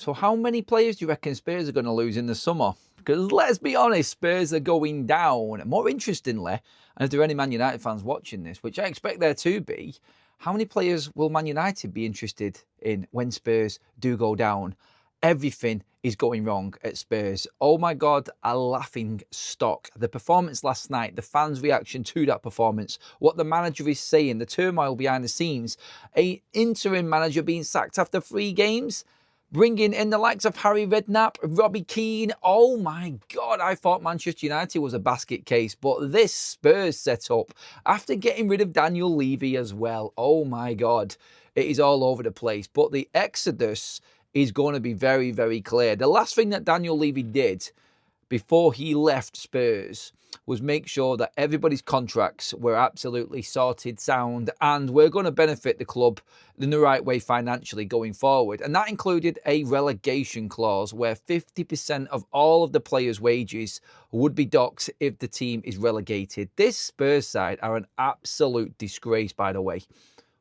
So how many players do you reckon Spurs are going to lose in the summer? Because let's be honest, Spurs are going down. More interestingly, and if there are any Man United fans watching this, which I expect there to be, how many players will Man United be interested in when Spurs do go down? Everything is going wrong at Spurs. Oh my God, a laughing stock. The performance last night, the fans' reaction to that performance, what the manager is saying, the turmoil behind the scenes, an interim manager being sacked after 3 games, bringing in the likes of Harry Redknapp, Robbie Keane. Oh my God, I thought Manchester United was a basket case, but this Spurs setup, after getting rid of Daniel Levy as well, oh my God, it is all over the place. But the exodus is going to be very, very clear. The last thing that Daniel Levy did before he left Spurs was make sure that everybody's contracts were absolutely sorted, sound, and we're going to benefit the club in the right way financially going forward. And that included a relegation clause where 50% of all of the players' wages would be docked if the team is relegated. This Spurs side are an absolute disgrace, by the way.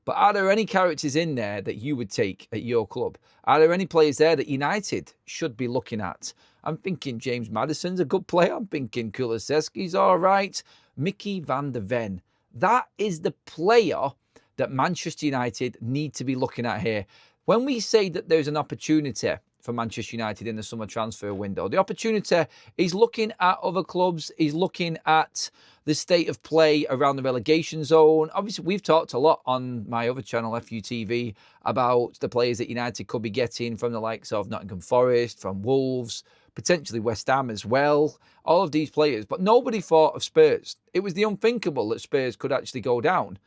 But are there any characters in there that you would take at your club? Are there any players there that United should be looking at? I'm thinking James Maddison's a good player. I'm thinking Kulusevski's all right. Mickey van der Ven. That is the player that Manchester United need to be looking at here. When we say that there's an opportunity for Manchester United in the summer transfer window, the opportunity is looking at other clubs, is looking at the state of play around the relegation zone. Obviously, we've talked a lot on my other channel, FUTV, about the players that United could be getting from the likes of Nottingham Forest, from Wolves, potentially West Ham as well. All of these players, but nobody thought of Spurs. It was the unthinkable that Spurs could actually go down.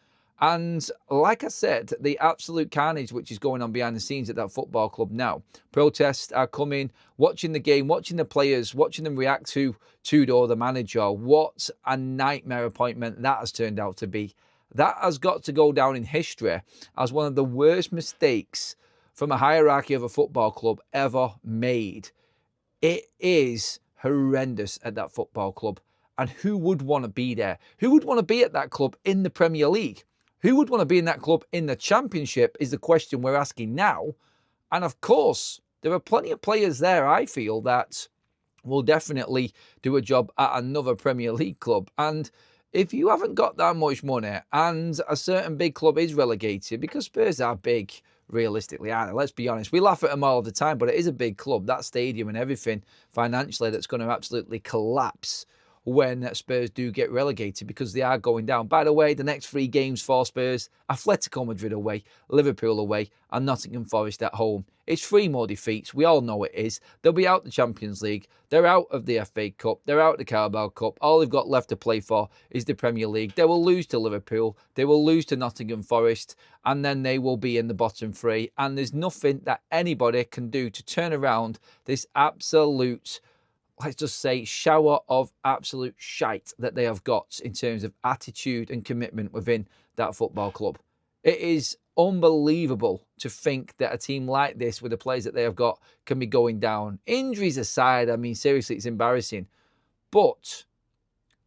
And like I said, the absolute carnage which is going on behind the scenes at that football club now. Protests are coming, watching the game, watching the players, watching them react to Tudor, the manager. What a nightmare appointment that has turned out to be. That has got to go down in history as one of the worst mistakes from a hierarchy of a football club ever made. It is horrendous at that football club. And who would want to be there? Who would want to be at that club in the Premier League? Who would want to be in that club in the Championship is the question we're asking now. And of course, there are plenty of players there, I feel, that will definitely do a job at another Premier League club. And if you haven't got that much money and a certain big club is relegated, because Spurs are big, realistically, aren't they? Let's be honest. We laugh at them all the time, but it is a big club. That stadium and everything financially that's going to absolutely collapse when Spurs do get relegated, because they are going down. By the way, the next 3 games for Spurs: Atletico Madrid away, Liverpool away, and Nottingham Forest at home. It's 3 more defeats. We all know it is. They'll be out the Champions League. They're out of the FA Cup. They're out of the Carabao Cup. All they've got left to play for is the Premier League. They will lose to Liverpool. They will lose to Nottingham Forest. And then they will be in the bottom 3. And there's nothing that anybody can do to turn around this absolute, let's just say, shower of absolute shite that they have got in terms of attitude and commitment within that football club. It is unbelievable to think that a team like this, with the players that they have got, can be going down. Injuries aside, I mean, seriously, it's embarrassing. But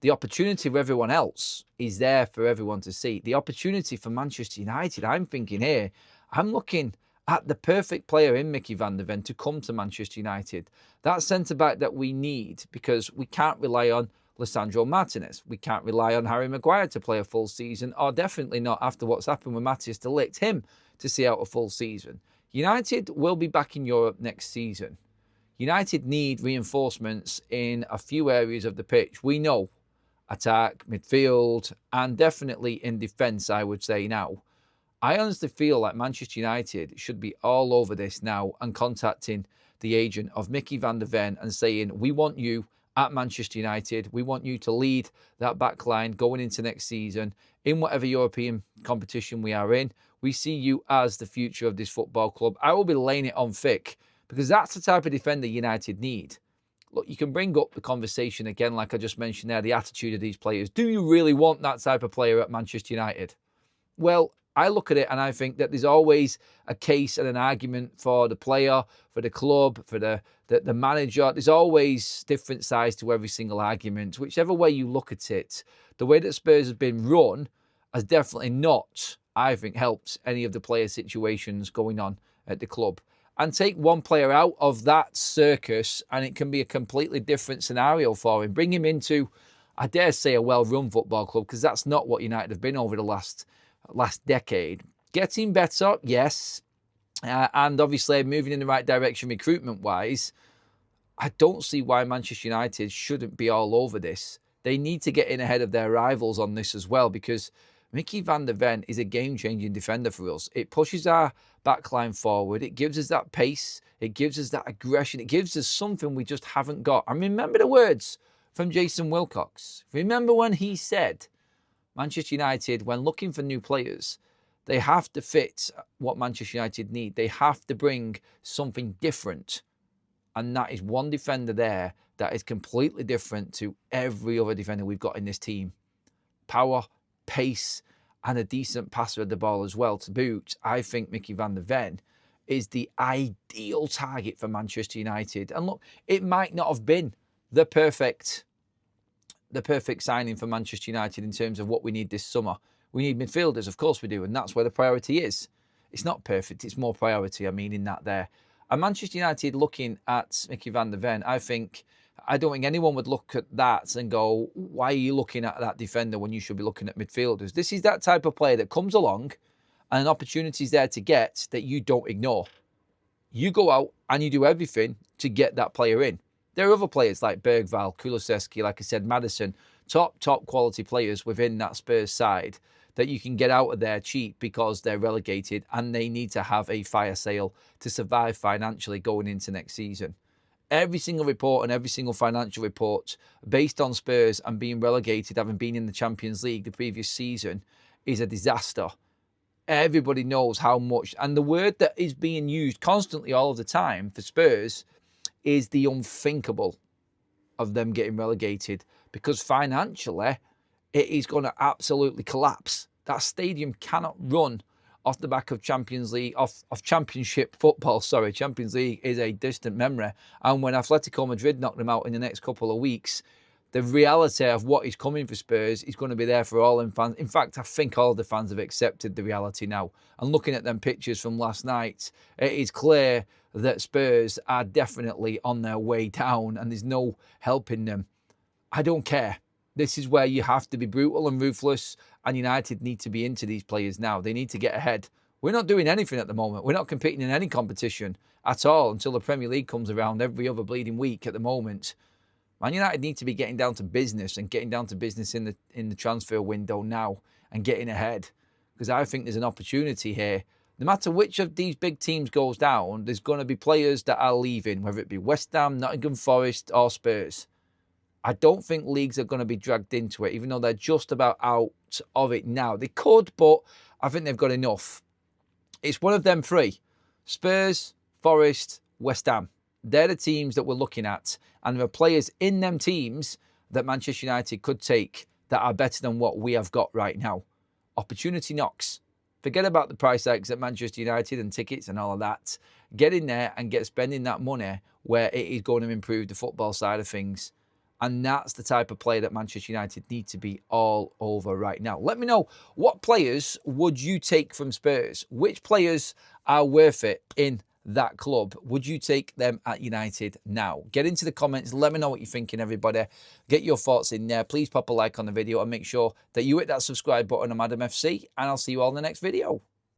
the opportunity for everyone else is there for everyone to see. The opportunity for Manchester United, I'm thinking here, I'm looking at the perfect player in Mickey van der Ven to come to Manchester United. That centre-back that we need, because we can't rely on Lisandro Martinez. We can't rely on Harry Maguire to play a full season, or definitely not after what's happened with Matthias de Ligt, him to see out a full season. United will be back in Europe next season. United need reinforcements in a few areas of the pitch. We know attack, midfield, and definitely in defence, I would say now. I honestly feel like Manchester United should be all over this now and contacting the agent of Mickey van der Ven and saying, we want you at Manchester United. We want you to lead that back line going into next season in whatever European competition we are in. We see you as the future of this football club. I will be laying it on thick, because that's the type of defender United need. Look, you can bring up the conversation again, like I just mentioned there, the attitude of these players. Do you really want that type of player at Manchester United? Well, I look at it and I think that there's always a case and an argument for the player, for the club, for the manager. There's always different sides to every single argument. Whichever way you look at it, the way that Spurs has been run has definitely not, I think, helped any of the player situations going on at the club. and take one player out of that circus, and it can be a completely different scenario for him. Bring him into, I dare say, a well-run football club, because that's not what United have been over the last decade. Getting better, yes, and obviously moving in the right direction recruitment-wise. I don't see why Manchester United shouldn't be all over this. They need to get in ahead of their rivals on this as well, because Mickey van der Ven is a game-changing defender for us. It pushes our backline forward. It gives us that pace. It gives us that aggression. It gives us something we just haven't got. And remember the words from Jason Wilcox. Remember when he said, Manchester United, when looking for new players, they have to fit what Manchester United need. They have to bring something different. And that is one defender there that is completely different to every other defender we've got in this team. Power, pace, and a decent passer of the ball as well to boot. I think Mickey van der Ven is the ideal target for Manchester United. And look, it might not have been the perfect signing for Manchester United in terms of what we need this summer. We need midfielders, of course we do, and that's where the priority is. It's not perfect, it's more priority, I mean, in that there. And Manchester United looking at Mickey van der Ven, I don't think anyone would look at that and go, why are you looking at that defender when you should be looking at midfielders? This is that type of player that comes along and an opportunity is there to get that you don't ignore. You go out and you do everything to get that player in. There are other players like Bergvall, Kulusevski, like I said, Maddison, top quality players within that Spurs side that you can get out of there cheap because they're relegated and they need to have a fire sale to survive financially going into next season. Every single report and every single financial report based on Spurs and being relegated, having been in the Champions League the previous season, is a disaster. Everybody knows how much, and the word that is being used constantly all of the time for Spurs is the unthinkable of them getting relegated, because financially it is going to absolutely collapse. That stadium cannot run off the back of Champions League, off Championship football. Sorry, Champions League is a distant memory. And when Atletico Madrid knock them out in the next couple of weeks, the reality of what is coming for Spurs is going to be there for all in fans. In fact, I think all the fans have accepted the reality now. And looking at them pictures from last night, it is clear that Spurs are definitely on their way down and there's no helping them. I don't care. This is where you have to be brutal and ruthless, and United need to be into these players now. They need to get ahead. We're not doing anything at the moment. We're not competing in any competition at all until the Premier League comes around every other bleeding week at the moment. Man United need to be getting down to business and getting down to business in the transfer window now and getting ahead, because I think there's an opportunity here. No matter which of these big teams goes down, there's going to be players that are leaving, whether it be West Ham, Nottingham Forest or Spurs. I don't think leagues are going to be dragged into it, even though they're just about out of it now. They could, but I think they've got enough. It's one of them three. Spurs, Forest, West Ham. They're the teams that we're looking at. And there are players in them teams that Manchester United could take that are better than what we have got right now. Opportunity knocks. Forget about the price hikes at Manchester United and tickets and all of that. Get in there and get spending that money where it is going to improve the football side of things. And that's the type of player that Manchester United need to be all over right now. Let me know, what players would you take from Spurs? Which players are worth it in that club? Would you take them at United now? Get into the comments. Let me know what you're thinking, everybody. Get your thoughts in there. Please pop a like on the video and make sure that you hit that subscribe button. I'm Adam FC, and I'll see you all in the next video.